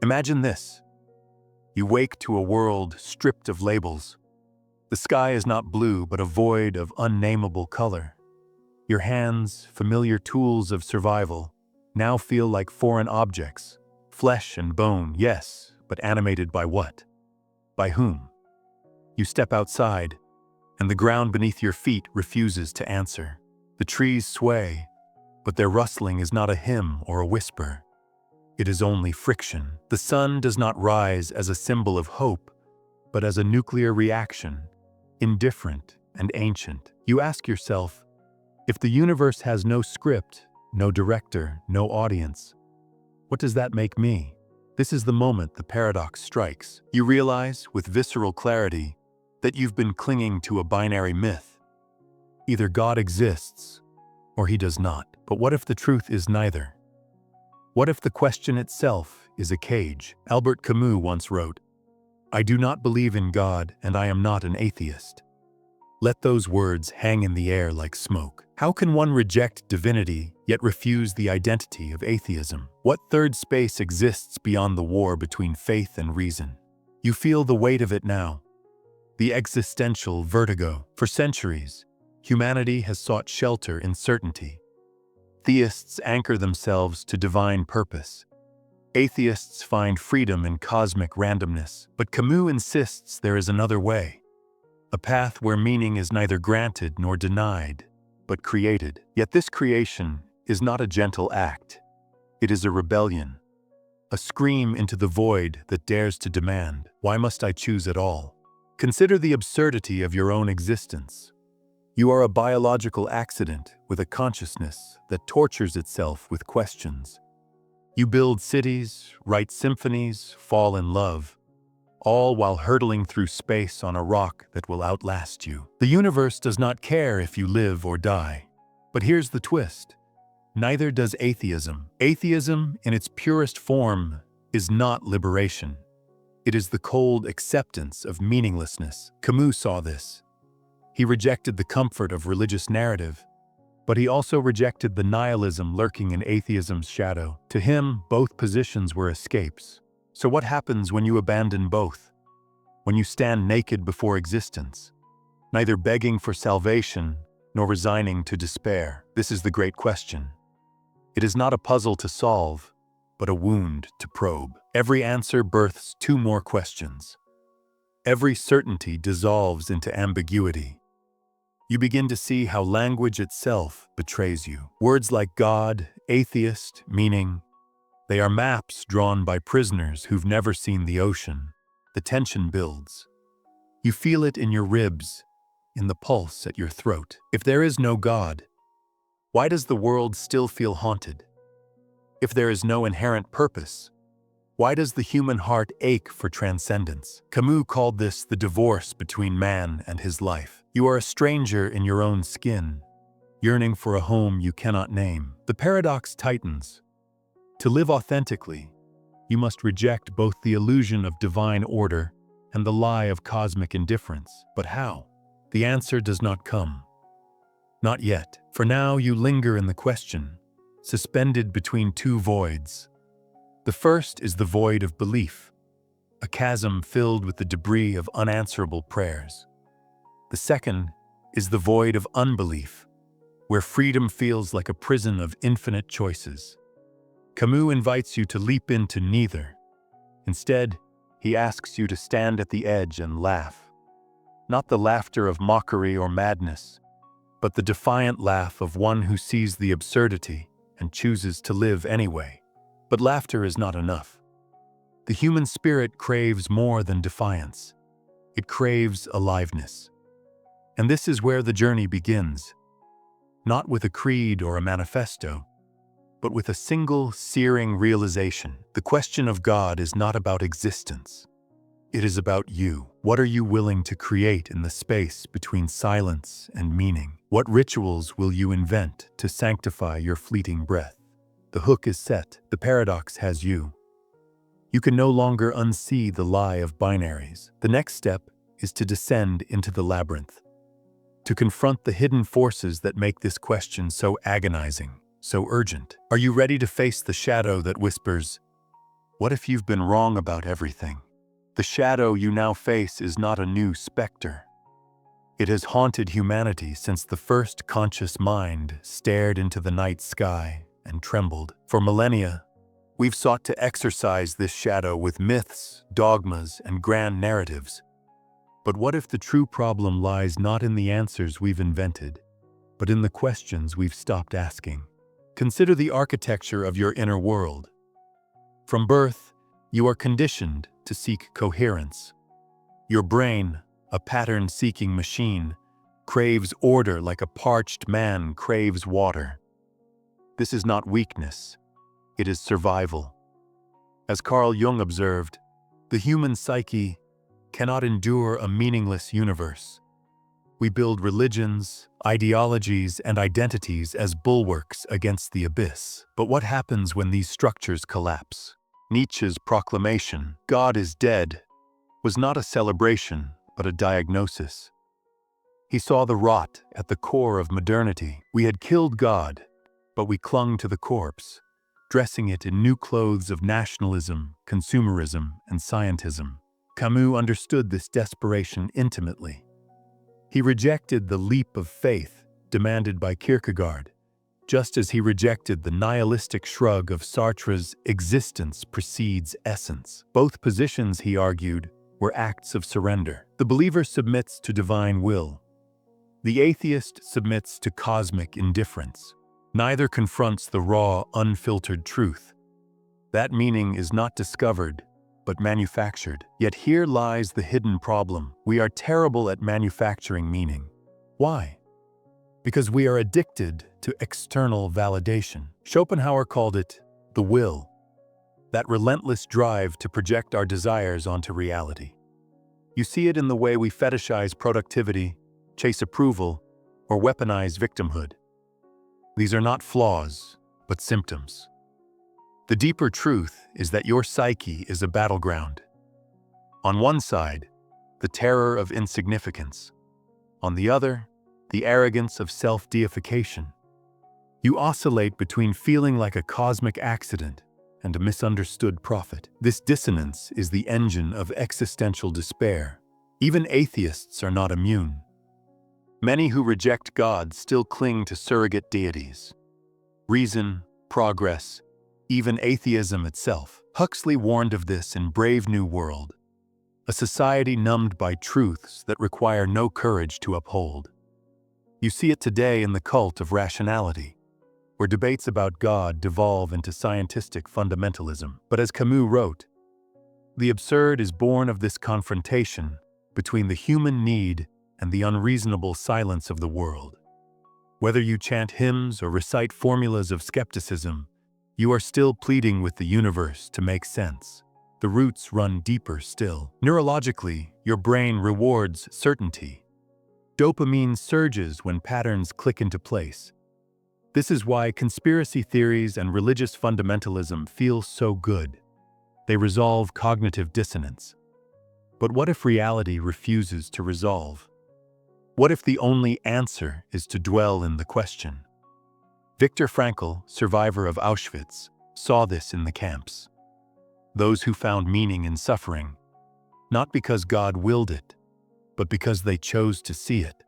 Imagine this. You wake to a world stripped of labels. The sky is not blue, but a void of unnameable color. Your hands, familiar tools of survival, now feel like foreign objects. Flesh and bone, yes, but animated by what? By whom? You step outside, and the ground beneath your feet refuses to answer. The trees sway, but their rustling is not a hymn or a whisper. It is only friction. The sun does not rise as a symbol of hope, but as a nuclear reaction, indifferent and ancient. You ask yourself, if the universe has no script, no director, no audience, what does that make me? This is the moment the paradox strikes. You realize, with visceral clarity, that you've been clinging to a binary myth. Either God exists, or he does not. But what if the truth is neither? What if the question itself is a cage? Albert Camus once wrote, "I do not believe in God, and I am not an atheist." Let those words hang in the air like smoke. How can one reject divinity, yet refuse the identity of atheism? What third space exists beyond the war between faith and reason? You feel the weight of it now. The existential vertigo. For centuries, humanity has sought shelter in certainty. Theists anchor themselves to divine purpose. Atheists find freedom in cosmic randomness. But Camus insists there is another way. A path where meaning is neither granted nor denied, but created. Yet this creation is not a gentle act. It is a rebellion, a scream into the void that dares to demand, "Why must I choose at all?" Consider the absurdity of your own existence. You are a biological accident with a consciousness that tortures itself with questions. You build cities, write symphonies, fall in love, all while hurtling through space on a rock that will outlast you. The universe does not care if you live or die. But here's the twist. Neither does atheism. Atheism, in its purest form, is not liberation. It is the cold acceptance of meaninglessness. Camus saw this. He rejected the comfort of religious narrative, but he also rejected the nihilism lurking in atheism's shadow. To him, both positions were escapes. So what happens when you abandon both? When you stand naked before existence, neither begging for salvation nor resigning to despair? This is the great question. It is not a puzzle to solve, but a wound to probe. Every answer births two more questions. Every certainty dissolves into ambiguity. You begin to see how language itself betrays you. Words like God, atheist, meaning, they are maps drawn by prisoners who've never seen the ocean. The tension builds. You feel it in your ribs, in the pulse at your throat. If there is no God, why does the world still feel haunted? If there is no inherent purpose, why does the human heart ache for transcendence? Camus called this the divorce between man and his life. You are a stranger in your own skin, yearning for a home you cannot name. The paradox tightens. To live authentically, you must reject both the illusion of divine order and the lie of cosmic indifference. But how? The answer does not come. Not yet. For now, you linger in the question, suspended between two voids. The first is the void of belief, a chasm filled with the debris of unanswerable prayers. The second is the void of unbelief, where freedom feels like a prison of infinite choices. Camus invites you to leap into neither. Instead, he asks you to stand at the edge and laugh. Not the laughter of mockery or madness, but the defiant laugh of one who sees the absurdity and chooses to live anyway. But laughter is not enough. The human spirit craves more than defiance. It craves aliveness. And this is where the journey begins. Not with a creed or a manifesto, but with a single, searing realization. The question of God is not about existence. It is about you. What are you willing to create in the space between silence and meaning? What rituals will you invent to sanctify your fleeting breath? The hook is set. The paradox has you. You can no longer unsee the lie of binaries. The next step is to descend into the labyrinth, to confront the hidden forces that make this question so agonizing, so urgent. Are you ready to face the shadow that whispers, What if you've been wrong about everything? The shadow you now face is not a new specter. It has haunted humanity since the first conscious mind stared into the night sky and trembled. For millennia, we've sought to exorcise this shadow with myths, dogmas, and grand narratives. But what if the true problem lies not in the answers we've invented, but in the questions we've stopped asking? Consider the architecture of your inner world. From birth, you are conditioned to seek coherence. Your brain, a pattern-seeking machine, craves order like a parched man craves water. This is not weakness, it is survival. As Carl Jung observed, the human psyche cannot endure a meaningless universe. We build religions, ideologies, and identities as bulwarks against the abyss. But what happens when these structures collapse? Nietzsche's proclamation, "God is dead," was not a celebration, but a diagnosis. He saw the rot at the core of modernity. We had killed God, but we clung to the corpse, dressing it in new clothes of nationalism, consumerism, and scientism. Camus understood this desperation intimately. He rejected the leap of faith demanded by Kierkegaard, just as he rejected the nihilistic shrug of Sartre's "existence precedes essence." Both positions, he argued, were acts of surrender. The believer submits to divine will. The atheist submits to cosmic indifference. Neither confronts the raw, unfiltered truth. That meaning is not discovered, but manufactured. Yet here lies the hidden problem. We are terrible at manufacturing meaning. Why? Because we are addicted to external validation. Schopenhauer called it the will, that relentless drive to project our desires onto reality. You see it in the way we fetishize productivity, chase approval, or weaponize victimhood. These are not flaws, but symptoms. The deeper truth is that your psyche is a battleground. On one side, the terror of insignificance. On the other, the arrogance of self-deification. You oscillate between feeling like a cosmic accident and a misunderstood prophet. This dissonance is the engine of existential despair. Even atheists are not immune. Many who reject God still cling to surrogate deities. Reason, progress, even atheism itself. Huxley warned of this in Brave New World, a society numbed by truths that require no courage to uphold. You see it today in the cult of rationality, where debates about God devolve into scientific fundamentalism. But as Camus wrote, the absurd is born of this confrontation between the human need and the unreasonable silence of the world. Whether you chant hymns or recite formulas of skepticism, you are still pleading with the universe to make sense. The roots run deeper still. Neurologically, your brain rewards certainty. Dopamine surges when patterns click into place. This is why conspiracy theories and religious fundamentalism feel so good. They resolve cognitive dissonance. But what if reality refuses to resolve? What if the only answer is to dwell in the question? Viktor Frankl, survivor of Auschwitz, saw this in the camps. Those who found meaning in suffering, not because God willed it, but because they chose to see it,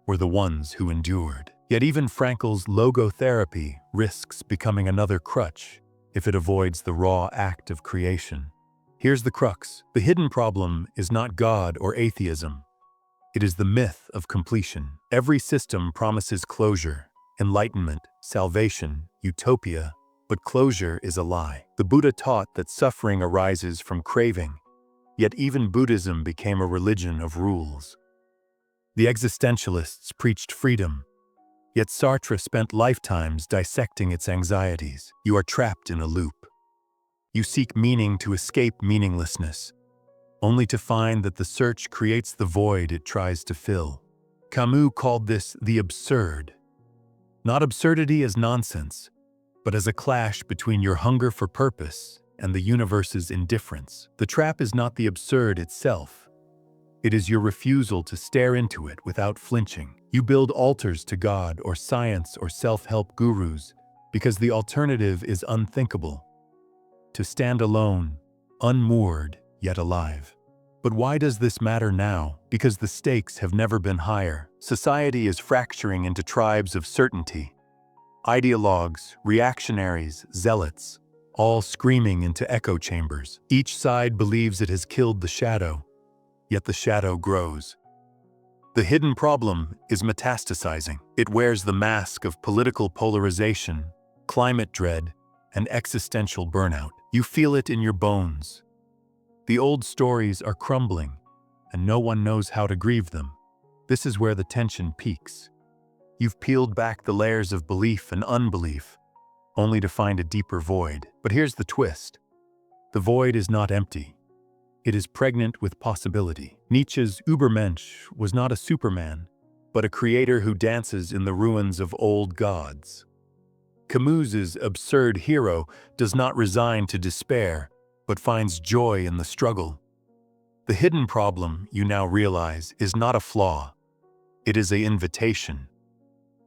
were the ones who endured. Yet even Frankl's logotherapy risks becoming another crutch if it avoids the raw act of creation. Here's the crux. The hidden problem is not God or atheism. It is the myth of completion. Every system promises closure, enlightenment, salvation, utopia, but closure is a lie. The Buddha taught that suffering arises from craving, yet even Buddhism became a religion of rules. The existentialists preached freedom, yet Sartre spent lifetimes dissecting its anxieties. You are trapped in a loop. You seek meaning to escape meaninglessness, only to find that the search creates the void it tries to fill. Camus called this the absurd. Not absurdity as nonsense, but as a clash between your hunger for purpose and the universe's indifference. The trap is not the absurd itself. It is your refusal to stare into it without flinching. You build altars to God or science or self-help gurus because the alternative is unthinkable. to stand alone, unmoored, yet alive. But why does this matter now? Because the stakes have never been higher. Society is fracturing into tribes of certainty. Ideologues, reactionaries, zealots, all screaming into echo chambers. Each side believes it has killed the shadow, yet the shadow grows. The hidden problem is metastasizing. It wears the mask of political polarization, climate dread, and existential burnout. You feel it in your bones. The old stories are crumbling, and no one knows how to grieve them. This is where the tension peaks. You've peeled back the layers of belief and unbelief, only to find a deeper void. But here's the twist. The void is not empty. It is pregnant with possibility. Nietzsche's Übermensch was not a Superman, but a creator who dances in the ruins of old gods. Camus's absurd hero does not resign to despair, but finds joy in the struggle. The hidden problem, you now realize, is not a flaw. It is an invitation.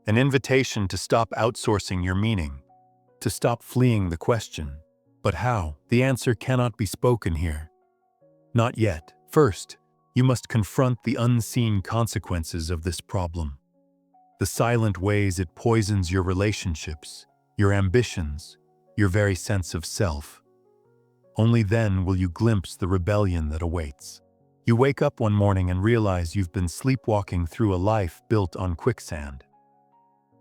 An invitation to stop outsourcing your meaning, to stop fleeing the question. But how? The answer cannot be spoken here. Not yet. First, you must confront the unseen consequences of this problem. The silent ways it poisons your relationships, your ambitions, your very sense of self. Only then will you glimpse the rebellion that awaits. You wake up one morning and realize you've been sleepwalking through a life built on quicksand.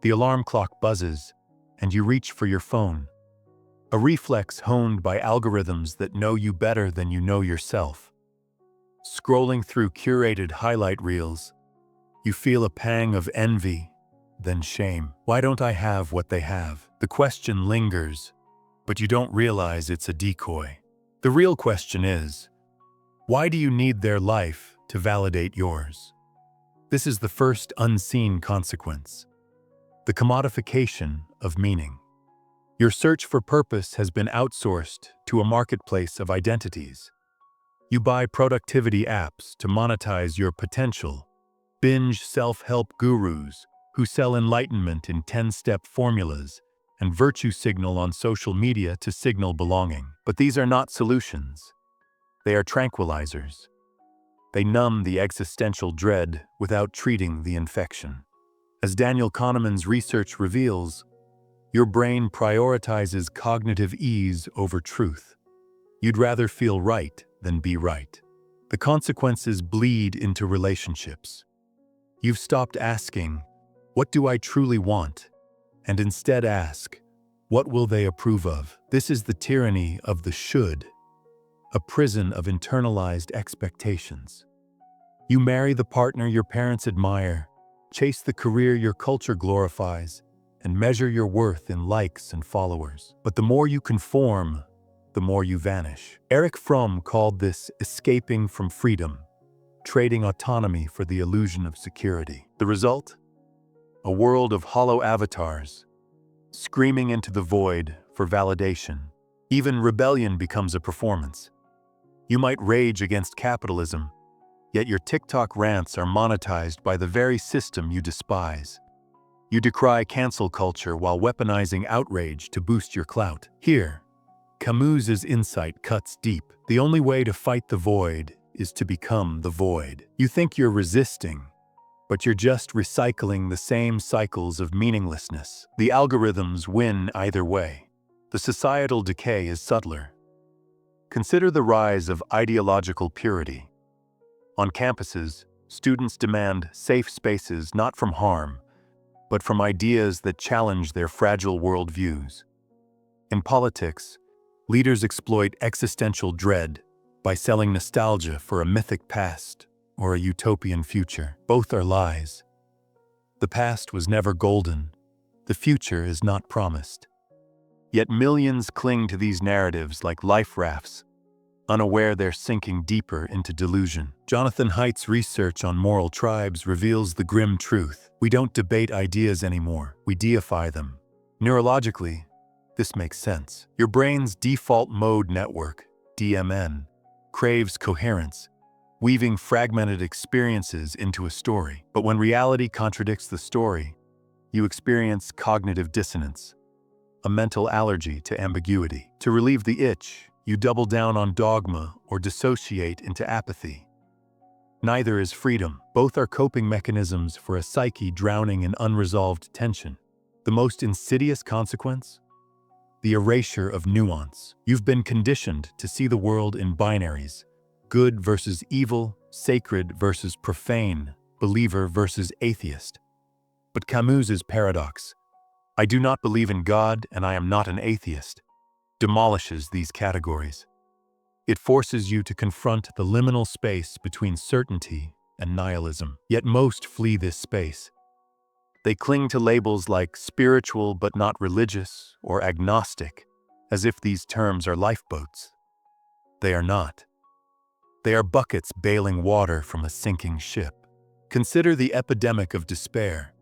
The alarm clock buzzes, and you reach for your phone. A reflex honed by algorithms that know you better than you know yourself. Scrolling through curated highlight reels, you feel a pang of envy, then shame. Why don't I have what they have? The question lingers, but you don't realize it's a decoy. The real question is, why do you need their life to validate yours? This is the first unseen consequence. The commodification of meaning. Your search for purpose has been outsourced to a marketplace of identities. You buy productivity apps to monetize your potential, binge self-help gurus who sell enlightenment in 10-step formulas, and virtue signal on social media to signal belonging. But these are not solutions. They are tranquilizers. They numb the existential dread without treating the infection. As Daniel Kahneman's research reveals, your brain prioritizes cognitive ease over truth. You'd rather feel right than be right. The consequences bleed into relationships. You've stopped asking, "What do I truly want?" and instead ask, "What will they approve of?" This is the tyranny of the should, a prison of internalized expectations. You marry the partner your parents admire, chase the career your culture glorifies, and measure your worth in likes and followers. But the more you conform, the more you vanish. Erich Fromm called this escaping from freedom, trading autonomy for the illusion of security. The result? A world of hollow avatars, screaming into the void for validation. Even rebellion becomes a performance. You might rage against capitalism, yet your TikTok rants are monetized by the very system you despise. You decry cancel culture while weaponizing outrage to boost your clout. Here, Camus's insight cuts deep. The only way to fight the void is to become the void. You think you're resisting, but you're just recycling the same cycles of meaninglessness. The algorithms win either way. The societal decay is subtler. Consider the rise of ideological purity. On campuses, students demand safe spaces not from harm, but from ideas that challenge their fragile worldviews. In politics, leaders exploit existential dread by selling nostalgia for a mythic past or a utopian future. Both are lies. The past was never golden. The future is not promised. Yet millions cling to these narratives like life rafts, unaware they're sinking deeper into delusion. Jonathan Haidt's research on moral tribes reveals the grim truth. We don't debate ideas anymore, we deify them. Neurologically, this makes sense. Your brain's default mode network, DMN, craves coherence, weaving fragmented experiences into a story. But when reality contradicts the story, you experience cognitive dissonance. a mental allergy to ambiguity. To relieve the itch, you double down on dogma or dissociate into apathy. Neither is freedom. Both are coping mechanisms for a psyche drowning in unresolved tension. The most insidious consequence? The erasure of nuance. You've been conditioned to see the world in binaries: good versus evil, sacred versus profane, believer versus atheist. But Camus's paradox, "I do not believe in God and I am not an atheist," demolishes these categories. It forces you to confront the liminal space between certainty and nihilism. Yet most flee this space. They cling to labels like spiritual but not religious or agnostic, as if these terms are lifeboats. They are not. They are buckets bailing water from a sinking ship. Consider the epidemic of despair.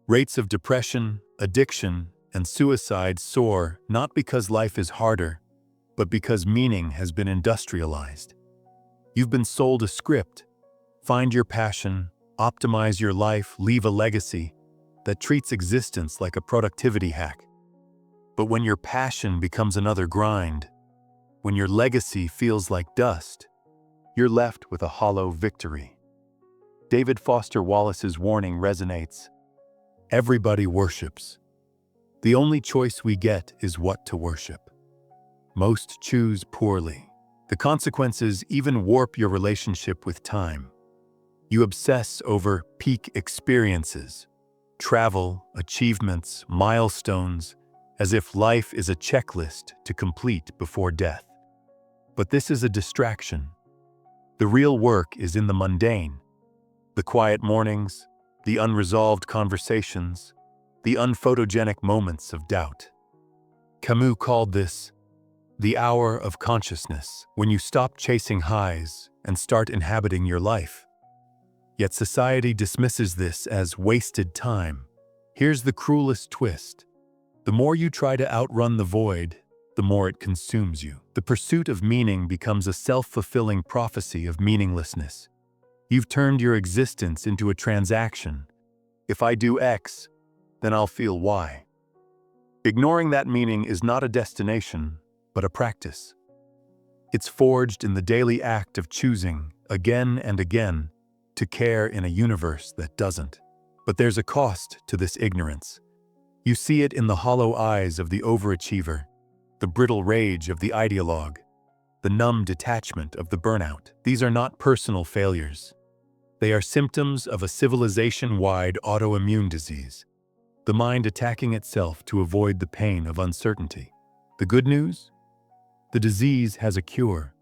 Rates of depression, addiction, and suicide soar not because life is harder, but because meaning has been industrialized. You've been sold a script: find your passion, optimize your life, leave a legacy, that treats existence like a productivity hack. But when your passion becomes another grind, when your legacy feels like dust, you're left with a hollow victory. David Foster Wallace's warning resonates. Everybody worships. The only choice we get is what to worship. Most choose poorly. The consequences even warp your relationship with time. You obsess over peak experiences, travel, achievements, milestones, as if life is a checklist to complete before death. But this is a distraction. The real work is in the mundane, the quiet mornings, the unresolved conversations, the unphotogenic moments of doubt. Camus called this the hour of consciousness, when you stop chasing highs and start inhabiting your life. Yet society dismisses this as wasted time. Here's the cruelest twist. The more you try to outrun the void, the more it consumes you. The pursuit of meaning becomes a self-fulfilling prophecy of meaninglessness. You've turned your existence into a transaction. If I do X, then I'll feel Y. Ignoring that meaning is not a destination, but a practice. It's forged in the daily act of choosing, again and again, to care in a universe that doesn't. But there's a cost to this ignorance. You see it in the hollow eyes of the overachiever, the brittle rage of the ideologue, the numb detachment of the burnout. These are not personal failures. They are symptoms of a civilization-wide autoimmune disease, the mind attacking itself to avoid the pain of uncertainty. The good news? The disease has a cure,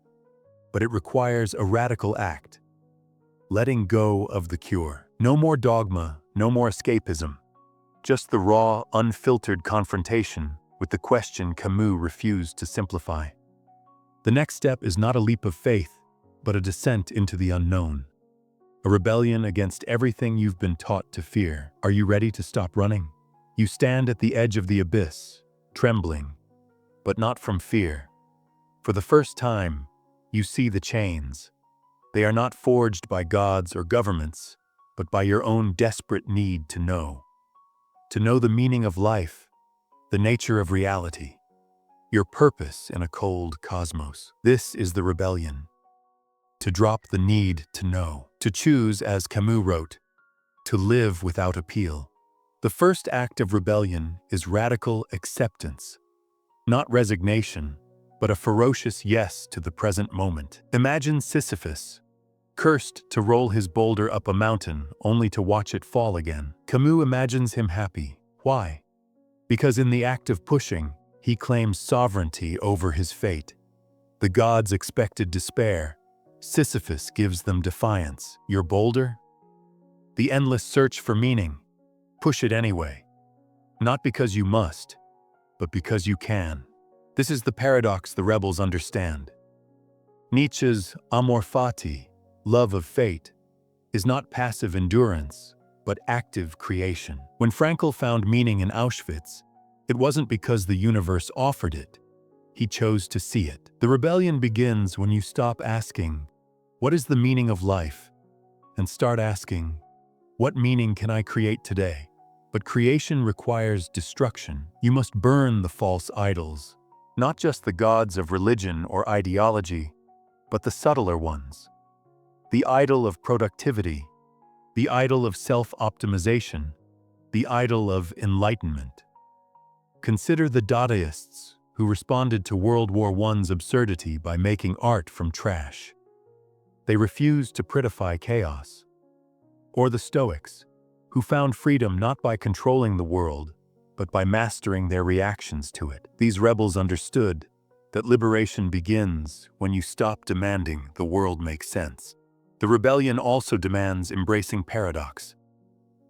but it requires a radical act. Letting go of the cure. No more dogma, no more escapism. Just the raw, unfiltered confrontation with the question Camus refused to simplify. The next step is not a leap of faith, but a descent into the unknown. A rebellion against everything you've been taught to fear. Are you ready to stop running? You stand at the edge of the abyss, trembling, but not from fear. For the first time, you see the chains. They are not forged by gods or governments, but by your own desperate need to know. To know the meaning of life, the nature of reality, your purpose in a cold cosmos. This is the rebellion. To drop the need to know. To choose, as Camus wrote, to live without appeal. The first act of rebellion is radical acceptance. Not resignation, but a ferocious yes to the present moment. Imagine Sisyphus, cursed to roll his boulder up a mountain only to watch it fall again. Camus imagines him happy. Why? Because in the act of pushing, he claims sovereignty over his fate. The gods expected despair. Sisyphus gives them defiance. Your boulder? The endless search for meaning. Push it anyway. Not because you must, but because you can. This is the paradox the rebels understand. Nietzsche's amor fati, love of fate, is not passive endurance, but active creation. When Frankl found meaning in Auschwitz, it wasn't because the universe offered it. He chose to see it. The rebellion begins when you stop asking, "What is the meaning of life?" and start asking, "What meaning can I create today?" But creation requires destruction. You must burn the false idols, not just the gods of religion or ideology, but the subtler ones. The idol of productivity, the idol of self-optimization, the idol of enlightenment. Consider the Dadaists who responded to World War I's absurdity by making art from trash. They refused to prettify chaos. Or the Stoics, who found freedom not by controlling the world, but by mastering their reactions to it. These rebels understood that liberation begins when you stop demanding the world make sense. The rebellion also demands embracing paradox.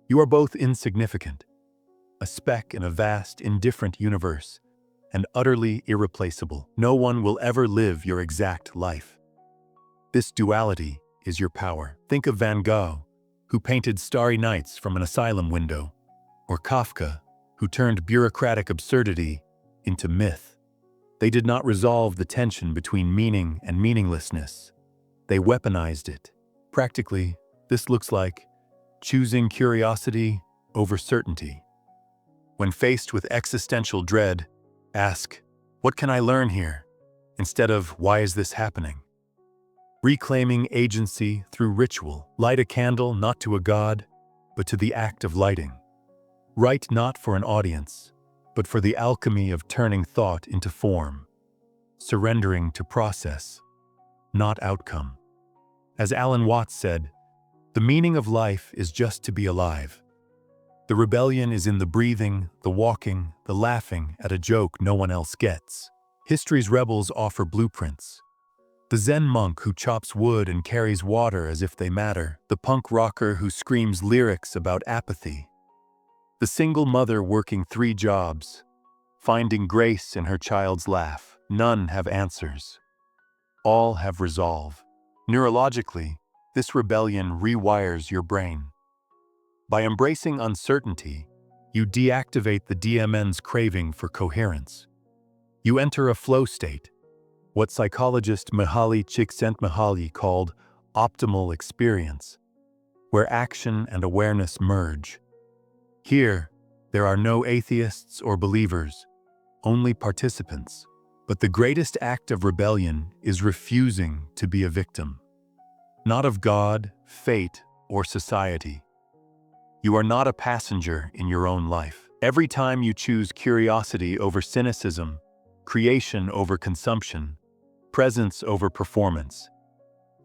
You are both insignificant, a speck in a vast, indifferent universe, and utterly irreplaceable. No one will ever live your exact life. This duality is your power. Think of Van Gogh, who painted starry nights from an asylum window, or Kafka, who turned bureaucratic absurdity into myth. They did not resolve the tension between meaning and meaninglessness. They weaponized it. Practically, this looks like choosing curiosity over certainty. When faced with existential dread, ask, "What can I learn here?" instead of, "Why is this happening?" Reclaiming agency through ritual. Light a candle not to a god, but to the act of lighting. Write not for an audience, but for the alchemy of turning thought into form. Surrendering to process, not outcome. As Alan Watts said, "The meaning of life is just to be alive." The rebellion is in the breathing, the walking, the laughing at a joke no one else gets. History's rebels offer blueprints. The Zen monk who chops wood and carries water as if they matter. The punk rocker who screams lyrics about apathy. The single mother working 3 jobs, finding grace in her child's laugh. None have answers. All have resolve. Neurologically, this rebellion rewires your brain. By embracing uncertainty, you deactivate the DMN's craving for coherence. You enter a flow state, what psychologist Mihaly Csikszentmihalyi called optimal experience, where action and awareness merge. Here, there are no atheists or believers, only participants. But the greatest act of rebellion is refusing to be a victim. Not of God, fate, or society. You are not a passenger in your own life. Every time you choose curiosity over cynicism, creation over consumption, presence over performance,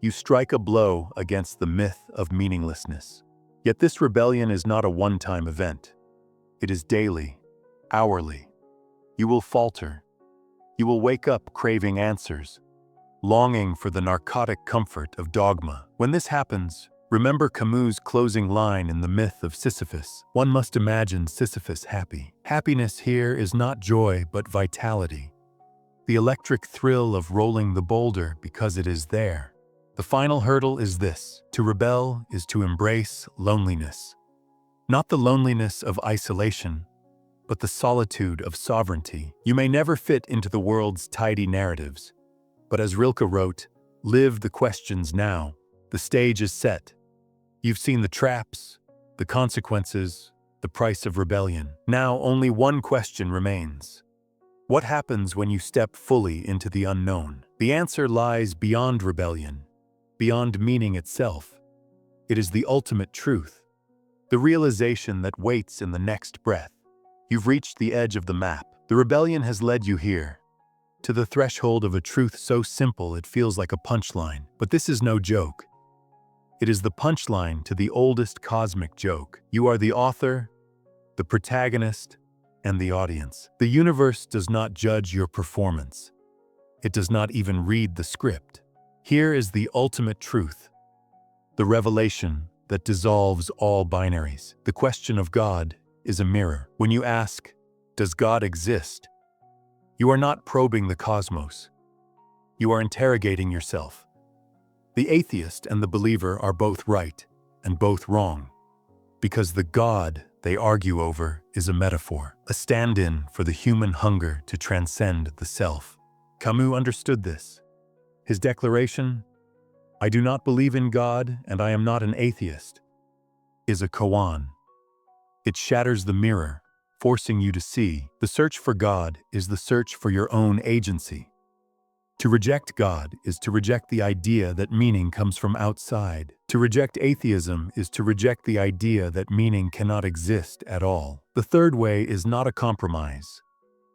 you strike a blow against the myth of meaninglessness. Yet this rebellion is not a one-time event. It is daily, hourly. You will falter. You will wake up craving answers, longing for the narcotic comfort of dogma. When this happens, remember Camus' closing line in the myth of Sisyphus. One must imagine Sisyphus happy. Happiness here is not joy but vitality. The electric thrill of rolling the boulder because it is there. The final hurdle is this: to rebel is to embrace loneliness. Not the loneliness of isolation, but the solitude of sovereignty. You may never fit into the world's tidy narratives, but as Rilke wrote, live the questions now. The stage is set. You've seen the traps, the consequences, the price of rebellion. Now only one question remains. What happens when you step fully into the unknown? The answer lies beyond rebellion, beyond meaning itself. It is the ultimate truth, the realization that waits in the next breath. You've reached the edge of the map. The rebellion has led you here, to the threshold of a truth so simple it feels like a punchline. But this is no joke. It is the punchline to the oldest cosmic joke. You are the author, the protagonist, and the audience. The universe does not judge your performance. It does not even read the script. Here is the ultimate truth, the revelation that dissolves all binaries. The question of God is a mirror. When you ask, does God exist? You are not probing the cosmos. You are interrogating yourself. The atheist and the believer are both right and both wrong, because the God they argue over is a metaphor, a stand-in for the human hunger to transcend the self. Camus understood this. His declaration, "I do not believe in God and I am not an atheist," is a koan. It shatters the mirror, forcing you to see. The search for God is the search for your own agency. To reject God is to reject the idea that meaning comes from outside. To reject atheism is to reject the idea that meaning cannot exist at all. The third way is not a compromise.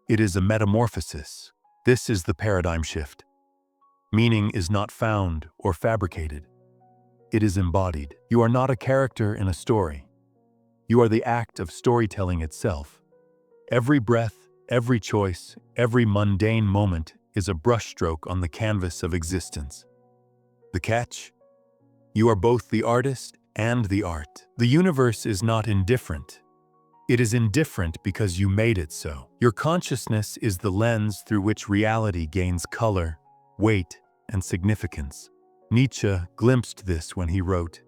It is a metamorphosis. This is the paradigm shift. Meaning is not found or fabricated. It is embodied. You are not a character in a story. You are the act of storytelling itself. Every breath, every choice, every mundane moment is a brushstroke on the canvas of existence. The catch? You are both the artist and the art. The universe is not indifferent. It is indifferent because you made it so. Your consciousness is the lens through which reality gains color, weight, and significance. Nietzsche glimpsed this when he wrote,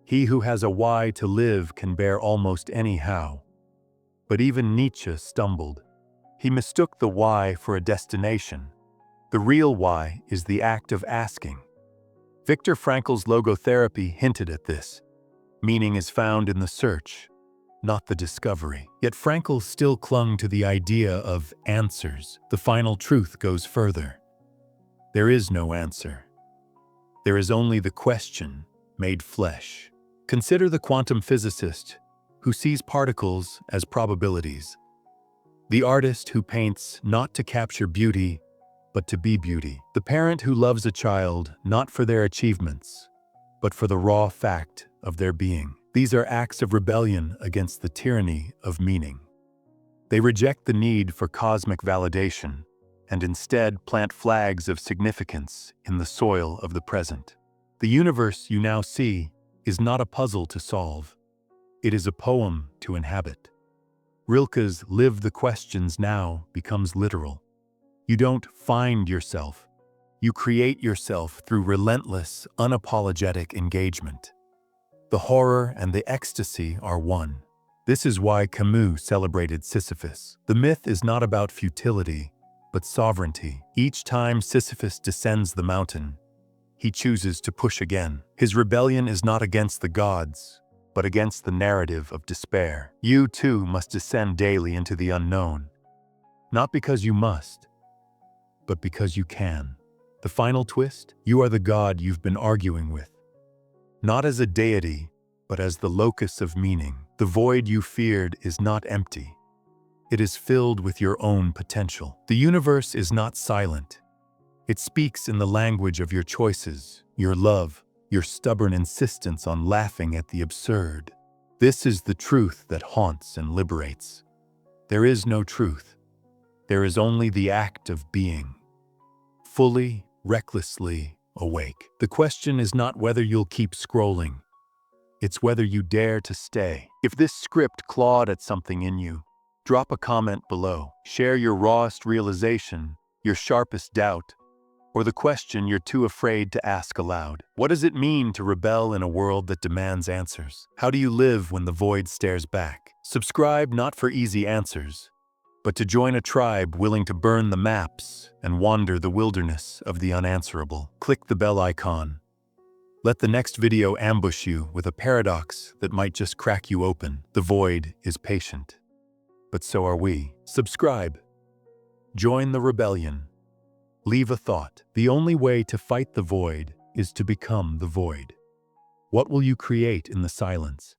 "He who has a why to live can bear almost any how." But even Nietzsche stumbled. He mistook the why for a destination. The real why is the act of asking. Viktor Frankl's logotherapy hinted at this. Meaning is found in the search, not the discovery. Yet Frankl still clung to the idea of answers. The final truth goes further. There is no answer. There is only the question made flesh. Consider the quantum physicist who sees particles as probabilities. The artist who paints not to capture beauty, but to be beauty. The parent who loves a child not for their achievements, but for the raw fact of their being. These are acts of rebellion against the tyranny of meaning. They reject the need for cosmic validation and instead plant flags of significance in the soil of the present. The universe you now see is not a puzzle to solve. It is a poem to inhabit. Rilke's "Live the Questions Now" becomes literal. You don't find yourself. You create yourself through relentless, unapologetic engagement. The horror and the ecstasy are one. This is why Camus celebrated Sisyphus. The myth is not about futility, but sovereignty. Each time Sisyphus descends the mountain, he chooses to push again. His rebellion is not against the gods, but against the narrative of despair. You too must descend daily into the unknown, not because you must, but because you can. The final twist? You are the God you've been arguing with. Not as a deity, but as the locus of meaning. The void you feared is not empty. It is filled with your own potential. The universe is not silent. It speaks in the language of your choices, your love, your stubborn insistence on laughing at the absurd. This is the truth that haunts and liberates. There is no truth. There is only the act of being. Fully, recklessly awake. The question is not whether you'll keep scrolling. It's whether you dare to stay. If this script clawed at something in you, drop a comment below. Share your rawest realization, your sharpest doubt, or the question you're too afraid to ask aloud. What does it mean to rebel in a world that demands answers? How do you live when the void stares back? Subscribe not for easy answers, but to join a tribe willing to burn the maps and wander the wilderness of the unanswerable. Click the bell icon. Let the next video ambush you with a paradox that might just crack you open. The void is patient, but so are we. Subscribe. Join the rebellion. Leave a thought. The only way to fight the void is to become the void. What will you create in the silence?